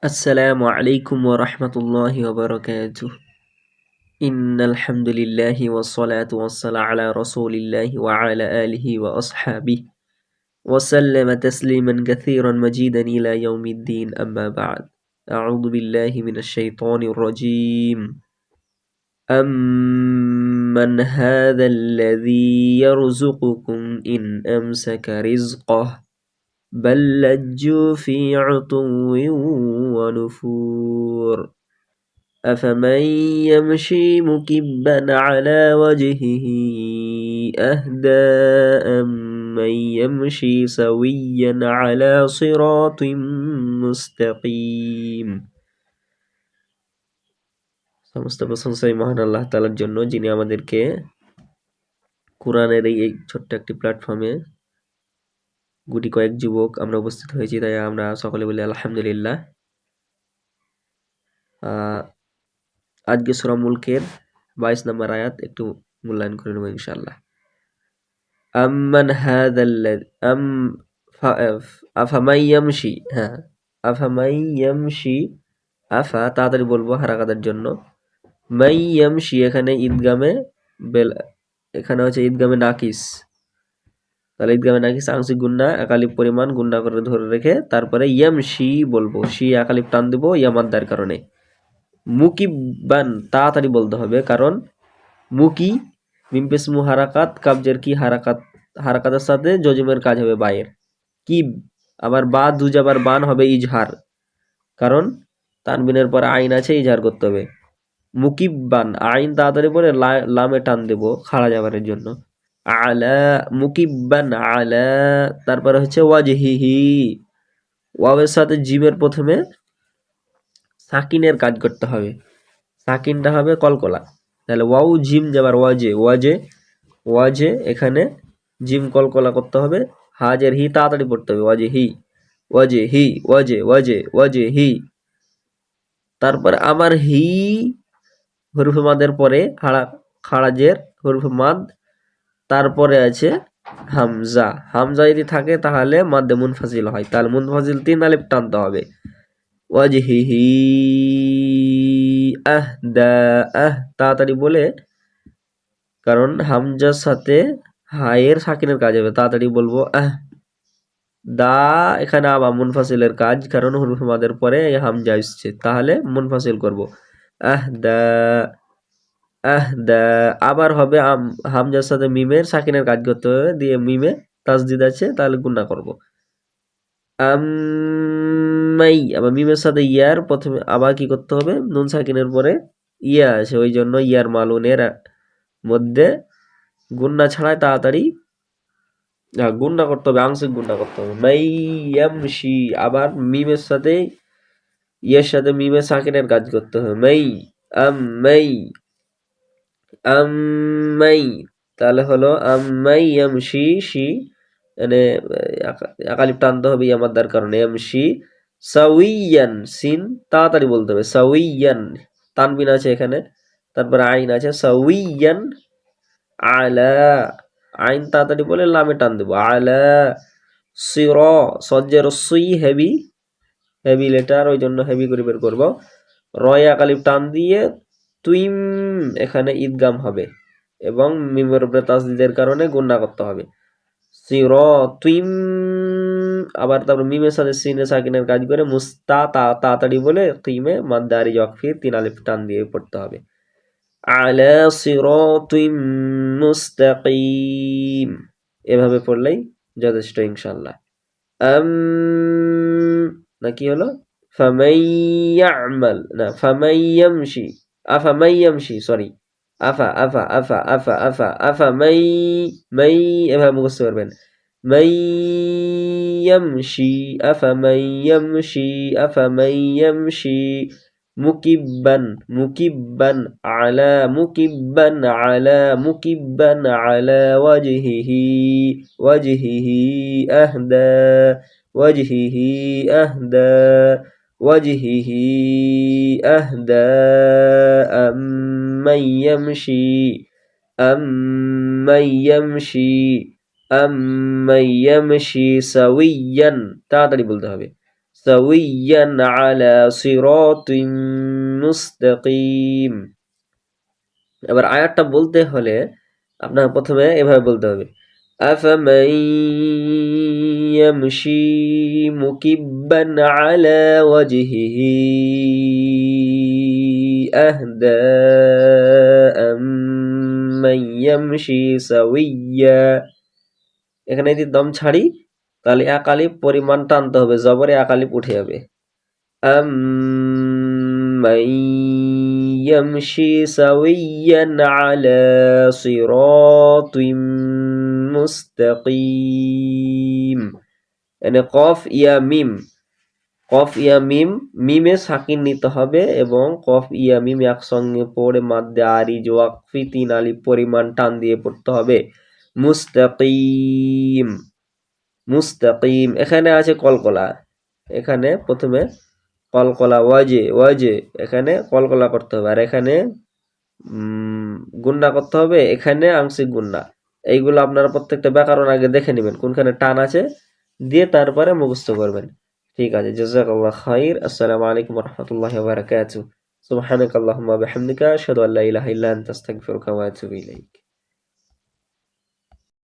السلام عليكم ورحمة الله وبركاته. إن الحمد لله والصلاة والسلام على رسول الله وعلى آله وأصحابه وسلم تسليما كثيرا مجيدا إلى يوم الدين. أما بعد، أعوذ بالله من الشيطان الرجيم. أمن هذا الذي يرزقكم إن أمسك رزقه بل لجوا في عتو ونفور أفمن يمشي مكبا على وجهه أهدى أمن يمشي سويا على صراط মুস্তাকিম। সমস্ত প্রশংসা মহান আল্লাহ তাআলার জন্য, যিনি আমাদেরকে কোরআনের এই ছোট্ট একটি প্ল্যাটফর্মে গুটি কয়েক যুবক আমরা উপস্থিত হয়েছি, তাই আমরা সকলে বলি আলহামদুলিল্লাহ। আজকে সূরা মুলকের 22 নম্বর আয়াত একটু মূল্যায়ন করে নেব ইনশাআল্লাহ। আম্মান হাযাল্লাযী আফামান ইয়ামশি, আফামান ইয়ামশি, আফা তাড়াতাড়ি বলবো হারাকাতের জন্য। মান ইয়ামশি এখানে ঈদগামে এখানে হচ্ছে ঈদগামে নাকিস, তাহলে ঈদগামে নাকিস আংশিক গুণনা একালিফ পরিমাণ গুণনা করে ধরে রেখে তারপরে ইয়ামশি বলবো, শি একালিফ টান দেবো ইয়ামাদ্দার কারণে। মুকিবান তাড়াতাড়ি বলতে হবে, কারণ মুকি মিমপেসমু হারাকাত, কাবজের কি হারাকাতের সাথে জজমের কাজ হবে বায়ের। কিব আবার বা দুজাবার বান হবে ইজহার, কারণ তানবিনের পর আইন আছে, ইজহার করতে হবে। মুকিবান আইন তাড়াতাড়ি পরে লামে টান দেব খাড়া যাবারের জন্য। আলা মুকিবান আলা, তারপরে হচ্ছে ওয়াজহিহি, ওয়াওয়ের সাথে জিমের প্রথমে সাকিনের কাজ করতে হবে, সাকিনটা হবে কলকলা, তাহলে ওয়াও জিম যাবার ওয়াজে, ওয়াজে ওয়াজে এখানে জিম কলকলা করতে হবে, হাজের হি তাড়াতাড়ি পড়তে হবে, ওয়াজে হি ওয়াজে হি ওয়াজে ওয়াজে ওয়াজে হি। তারপর আবার হি হরফে মাদের পরে খাড়াজের হরফে মাদ, তারপরে আছে হামজা, হামজা যদি থাকে তাহলে মাদ্দে মুনফাসিল হয়, তাহলে মুনফাসিল 3 আলিফ টানতে হবে। ওয়াজহিহি আহদা, তাড়াতাড়ি বলে, কারণ হামজার সাথে হায়ের সাকিনের কাজ হবে, তাড়াতাড়ি বলবো। দা এখানে আবার মুনফাসিলের কাজ, কারণ হুরুফে মাদের পরে হামজা এসছে, তাহলে মুনফাসিল করব। আহদা আহদা, আবার হবে হামজার সাথে মিমের সাকিনের কাজ করতে হবে, দিয়ে মিমে তাসদিদ আছে, তাহলে গুণা করব। আম্মাই আবার মিমের সাথে ইয়ার প্রথমে আবার কি করতে হবে, নুন সাকিনের পরে ইয়া আছে, ওই জন্য ইয়ার মালুনের মধ্যে গুন্না ছাড়াই তাড়াতাড়ি গুন্না করতে হবে, আংশিক গুন্না করতে হবে। মাই ইয়ামশি আবার মিমের সাথে ইয়ের সাথে মিমের সাকিনের কাজ করতে হবে। মাই আম্মাই আম্মাই, তাহলে হলো আম্মাই ইয়ামশি, শি মানে একালিফ টানতে হবে ইয়ামাদ্দার কারণে, ইয়ামশি সাউইয়ান, সিন তাড়াতাড়ি বলতে হবে, সাউইয়ান তানবিন আছে এখানে, তারপরে আইন আছে, সাউইয়ান আলা, আইন তাড়াতাড়ি বলে লামে টান দেবো, আলা সির, সজ্জের সুই হেভি হেভি লেটার, ওই জন্য হেভি করে বের করবো। রয় একালিফ টান দিয়ে তুইম এখানে ঈদগাম হবে এবং মিমের উপরে তাসদিদের কারণে গুণনা করতে হবে। সির তুইম, আবার তারপর মিমের সাথে সিনে সাকিনের কাজ করে মুস্তা তাড়াতাড়ি বলে তুইমে মাদ্দারি যকফির 3 আলিফ টান দিয়ে পড়তে হবে। আলা সিরাতিম মুস্তাকিম, এভাবে পড়লেই যথেষ্ট ইনশাআল্লাহ। না কি হলো, ফামান ইয়ামাল না ফামান ইয়ামশি, আফামান ইয়ামশি, সরি আফা আফা আফা আফা আফা আফা মাই এভাবে মুখস্থ করবেন। মান ইয়ামশি আফামান ইয়ামশি আফামান ইয়ামশি মুকিব্বান মুকিব্বান আলা মুকিব্বান আলা মুকিব্বান আলা ওয়াজহিহি ওয়াজহিহি আহদা ওয়াজহিহি আহদা ওয়াজহিহি আহদা আম্মান ইয়ামশি আম্মান ইয়ামশি সাউইয়ান, তাড়াতাড়ি বলতে হবে। সাওয়িয়ান আলা সিরাতিম মুস্তাকিম। এবার আয়াতটা বলতে হলে আপনার প্রথমে এভাবে বলতে হবে, আফামান ইয়ামশি মুকিব্বান আলা ওয়াজহিহি আহদা আম্মান ইয়ামশি সাওয়িয়া। এখানে যদি দম ছাড়ি তাহলে একালিপ পরিমাণ টানতে হবে, জবরে একালিপ উঠে যাবে। أَمَّن يَمْشِي سَوِيًّا عَلَى صِرَاطٍ মুস্তাকিম। এখানে কফ ইয়া মিম, কফ ইয়া মিম, মিমে সাকিন নিতে হবে এবং কফ ইয়া মিম একসঙ্গে পড়ে মাদ্দে আরিজ ওয়াকফি ৩ আলিফ পরিমাণ টান দিয়ে পড়তে হবে। মুস্তাকিম, মুস্তাকিম। এখানে আছে কলকলা, এখানে প্রথমে কলকলা ওয়াজে ওয়াজে, এখানে কলকলা করতে হবে, আর এখানে গুন্না করতে হবে, এখানে আংশিক গুন্না। এইগুলো আপনারা প্রত্যেকটা ব্যাকরণ আগে দেখে নেবেন কোনখানে টান আছে, দিয়ে তারপরে মুখস্থ করবেন। ঠিক আছে, জাযাকাল্লাহ খাইর। আসসালামু আলাইকুম ওয়া রাহমাতুল্লাহি ওয়া বারাকাতুহু। সুবহানাকাল্লাহুম্মা ওয়া বিহামদিকা আশহাদু আল্লা ইলাহা ইল্লা আনতা আস্তাগফিরুকা ওয়া আতুবু ইলাইক।